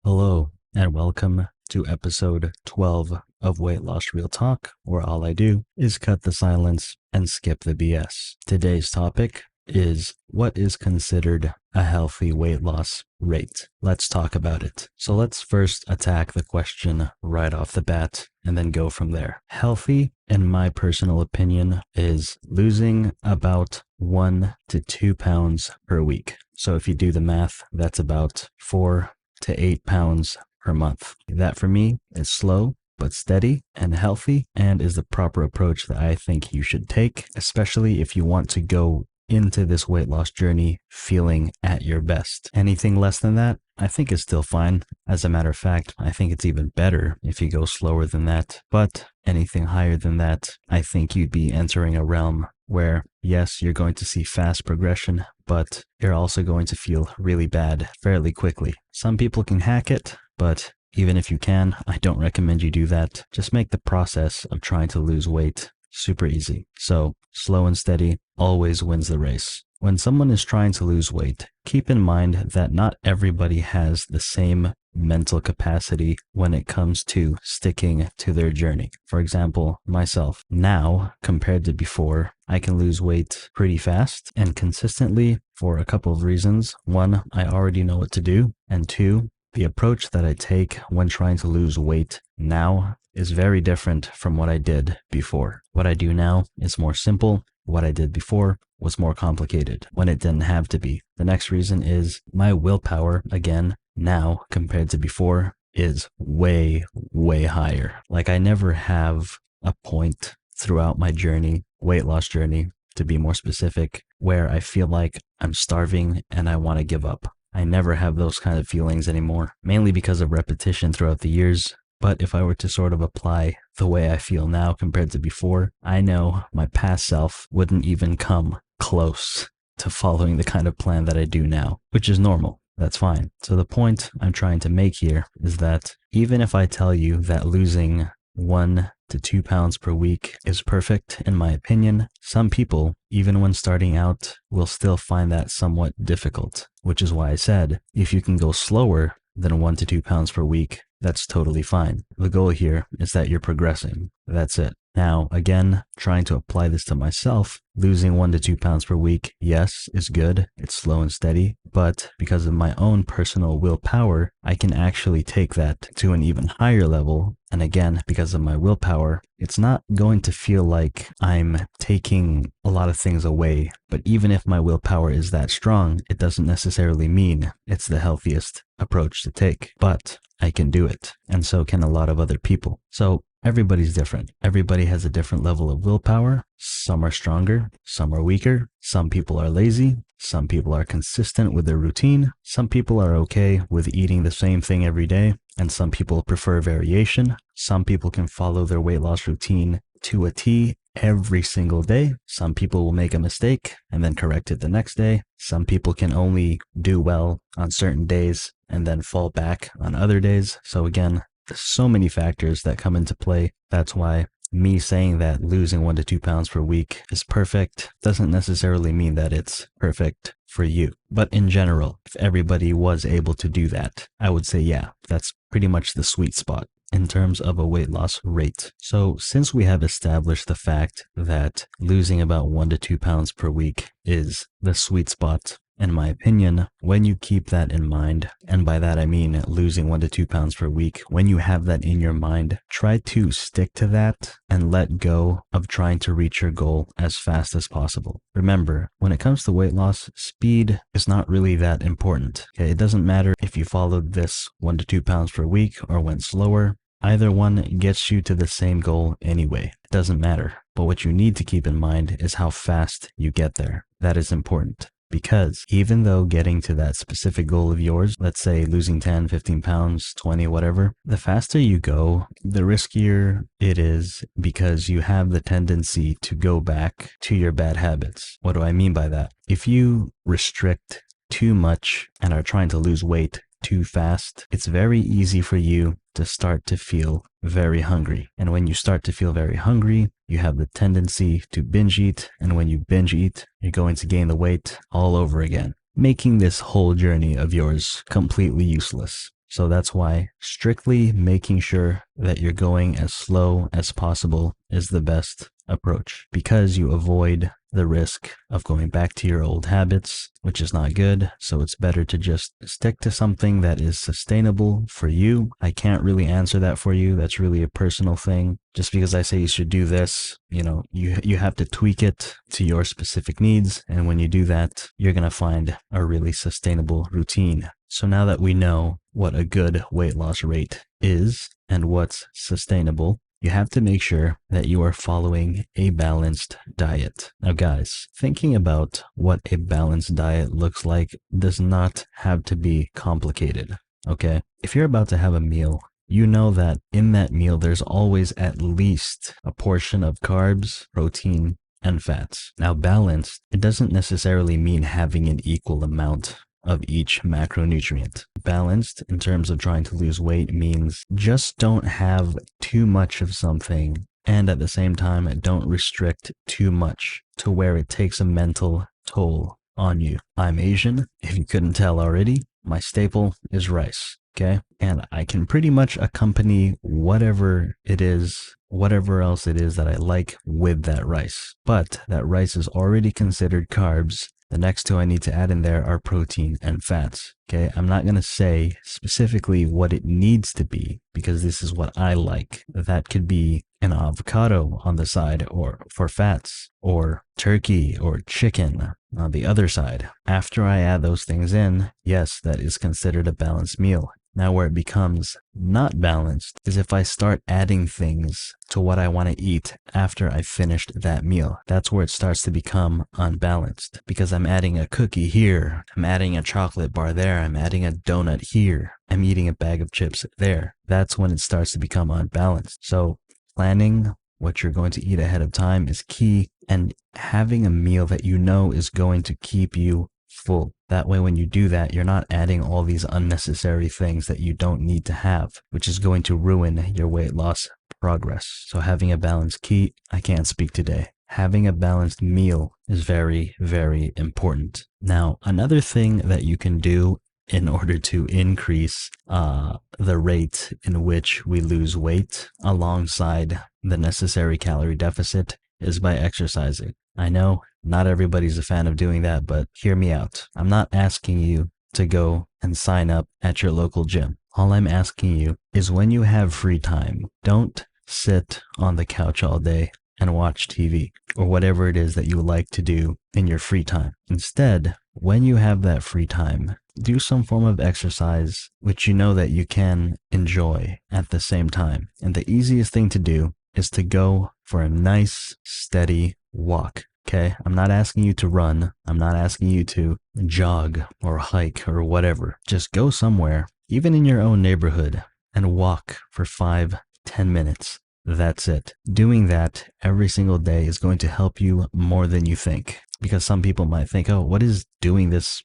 Hello, and welcome to episode 12 of Weight Loss Real Talk, where all I do is cut the silence and skip the BS. Today's topic is what is considered a healthy weight loss rate. Let's talk about it. So let's first attack the question right off the bat and then go from there. Healthy, in my personal opinion, is losing about 1 to 2 pounds per week. So if you do the math, that's about 4 to 8 pounds per month. That for me is slow but steady and healthy, and is the proper approach that I think you should take, especially if you want to go into this weight loss journey feeling at your best. Anything less than that, I think is still fine. As a matter of fact, I think it's even better if you go slower than that. But anything higher than that, I think you'd be entering a realm where, yes, you're going to see fast progression, but you're also going to feel really bad fairly quickly. Some people can hack it, but even if you can, I don't recommend you do that. Just make the process of trying to lose weight super easy. So slow and steady always wins the race. When someone is trying to lose weight, keep in mind that not everybody has the same mental capacity when it comes to sticking to their journey. For example, myself, now compared to before, I can lose weight pretty fast and consistently for a couple of reasons. One, I already know what to do. And two, the approach that I take when trying to lose weight now is very different from what I did before. What I do now is more simple. What I did before was more complicated when it didn't have to be. The next reason is my willpower, again, now compared to before, is way, way higher. Like I never have a point throughout my journey, weight loss journey, to be more specific, where I feel like I'm starving and I want to give up. I never have those kind of feelings anymore, mainly because of repetition throughout the years. But if I were to sort of apply the way I feel now compared to before, I know my past self wouldn't even come close to following the kind of plan that I do now, which is normal. That's fine. So the point I'm trying to make here is that even if I tell you that losing 1 to 2 pounds per week is perfect, in my opinion, some people, even when starting out, will still find that somewhat difficult, which is why I said, if you can go slower than 1 to 2 pounds per week, that's totally fine. The goal here is that you're progressing. That's it. Now, again, trying to apply this to myself, losing 1 to 2 pounds per week, yes, is good. It's slow and steady, but because of my own personal willpower, I can actually take that to an even higher level. And again, because of my willpower, it's not going to feel like I'm taking a lot of things away. But even if my willpower is that strong, it doesn't necessarily mean it's the healthiest approach to take. But I can do it, and so can a lot of other people. So everybody's different. Everybody has a different level of willpower. Some are stronger, some are weaker. Some people are lazy. Some people are consistent with their routine. Some people are okay with eating the same thing every day, and some people prefer variation. Some people can follow their weight loss routine to a T every single day. Some people will make a mistake and then correct it the next day. Some people can only do well on certain days and then fall back on other days. So again, there's so many factors that come into play. That's why me saying that losing 1 to 2 pounds per week is perfect doesn't necessarily mean that it's perfect for you. But in general, if everybody was able to do that, I would say, yeah, that's pretty much the sweet spot in terms of a weight loss rate. So since we have established the fact that losing about 1 to 2 pounds per week is the sweet spot, in my opinion, when you keep that in mind, and by that I mean losing 1 to 2 pounds per week, when you have that in your mind, try to stick to that and let go of trying to reach your goal as fast as possible. Remember, when it comes to weight loss, speed is not really that important. Okay, it doesn't matter if you followed this 1 to 2 pounds per week or went slower. Either one gets you to the same goal anyway. It doesn't matter. But what you need to keep in mind is how fast you get there. That is important. Because even though getting to that specific goal of yours, let's say losing 10, 15 pounds, 20, whatever, the faster you go, the riskier it is because you have the tendency to go back to your bad habits. What do I mean by that? If you restrict too much and are trying to lose weight too fast, it's very easy for you to start to feel very hungry. And when you start to feel very hungry, you have the tendency to binge eat. And when you binge eat, you're going to gain the weight all over again, making this whole journey of yours completely useless. So that's why strictly making sure that you're going as slow as possible is the best approach, because you avoid the risk of going back to your old habits, which is not good. So it's better to just stick to something that is sustainable for you. I can't really answer that for you. That's really a personal thing. Just because I say you should do this, you have to tweak it to your specific needs. And when you do that, you're going to find a really sustainable routine. So now that we know what a good weight loss rate is and what's sustainable, you have to make sure that you are following a balanced diet. Now, guys, thinking about what a balanced diet looks like does not have to be complicated, okay? If you're about to have a meal, you know that in that meal, there's always at least a portion of carbs, protein, and fats. Now, balanced, it doesn't necessarily mean having an equal amount of each macronutrient. Balanced in terms of trying to lose weight means just don't have too much of something, and at the same time don't restrict too much to where it takes a mental toll on you. I'm Asian, if you couldn't tell already. My staple is rice, okay? And I can pretty much accompany whatever else it is that I like with that rice. But that rice is already considered carbs. The next two I need to add in there are protein and fats, okay? I'm not going to say specifically what it needs to be because this is what I like. That could be an avocado on the side or for fats, or turkey or chicken on the other side. After I add those things in, yes, that is considered a balanced meal. Now, where it becomes not balanced is if I start adding things to what I want to eat after I've finished that meal. That's where it starts to become unbalanced, because I'm adding a cookie here, I'm adding a chocolate bar there, I'm adding a donut here, I'm eating a bag of chips there. That's when it starts to become unbalanced. So planning what you're going to eat ahead of time is key, and having a meal that you know is going to keep you full. That way, when you do that, you're not adding all these unnecessary things that you don't need to have, which is going to ruin your weight loss progress. So having a balanced key, I can't speak today. Having a balanced meal is very, very important. Now, another thing that you can do in order to increase the rate in which we lose weight alongside the necessary calorie deficit is by exercising. I know not everybody's a fan of doing that, but hear me out. I'm not asking you to go and sign up at your local gym. All I'm asking you is, when you have free time, don't sit on the couch all day and watch TV or whatever it is that you like to do in your free time. Instead, when you have that free time, do some form of exercise which you know that you can enjoy at the same time. And the easiest thing to do is to go for a nice, steady walk. Okay, I'm not asking you to run. I'm not asking you to jog or hike or whatever. Just go somewhere, even in your own neighborhood, and walk for 5-10 minutes. That's it. Doing that every single day is going to help you more than you think. Because some people might think, oh, what is doing this,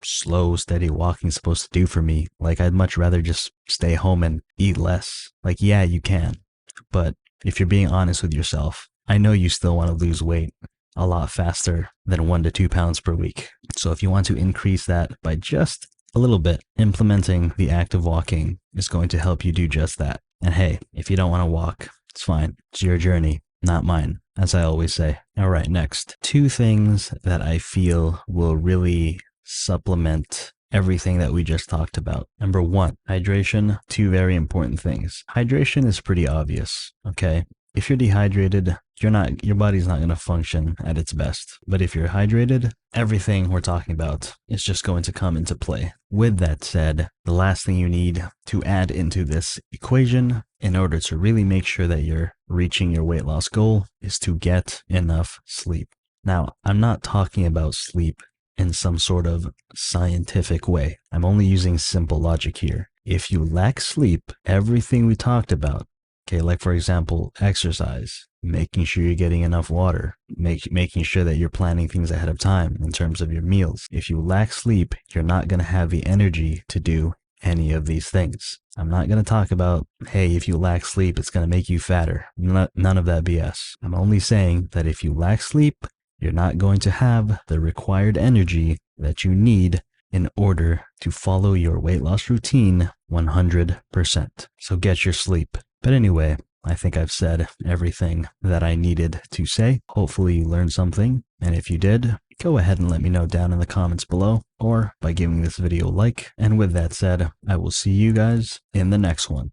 slow, steady walking supposed to do for me? Like, I'd much rather just stay home and eat less. Like, yeah, you can. But if you're being honest with yourself, I know you still want to lose weight a lot faster than 1 to 2 pounds per week. So if you want to increase that by just a little bit, implementing the act of walking is going to help you do just that. And hey, if you don't want to walk, it's fine. It's your journey, not mine, as I always say. All right, next, 2 things that I feel will really supplement everything that we just talked about. Number 1, hydration. 2 very important things. Hydration is pretty obvious, okay? If you're dehydrated, your body's not going to function at its best. But if you're hydrated, everything we're talking about is just going to come into play. With that said, the last thing you need to add into this equation in order to really make sure that you're reaching your weight loss goal is to get enough sleep. Now, I'm not talking about sleep in some sort of scientific way. I'm only using simple logic here. If you lack sleep, everything we talked about, okay, like for example, exercise, making sure you're getting enough water, making sure that you're planning things ahead of time in terms of your meals. If you lack sleep, you're not going to have the energy to do any of these things. I'm not going to talk about, hey, if you lack sleep, it's going to make you fatter. None of that BS. I'm only saying that if you lack sleep, you're not going to have the required energy that you need in order to follow your weight loss routine 100%. So get your sleep. But anyway, I think I've said everything that I needed to say. Hopefully you learned something. And if you did, go ahead and let me know down in the comments below or by giving this video a like. And with that said, I will see you guys in the next one.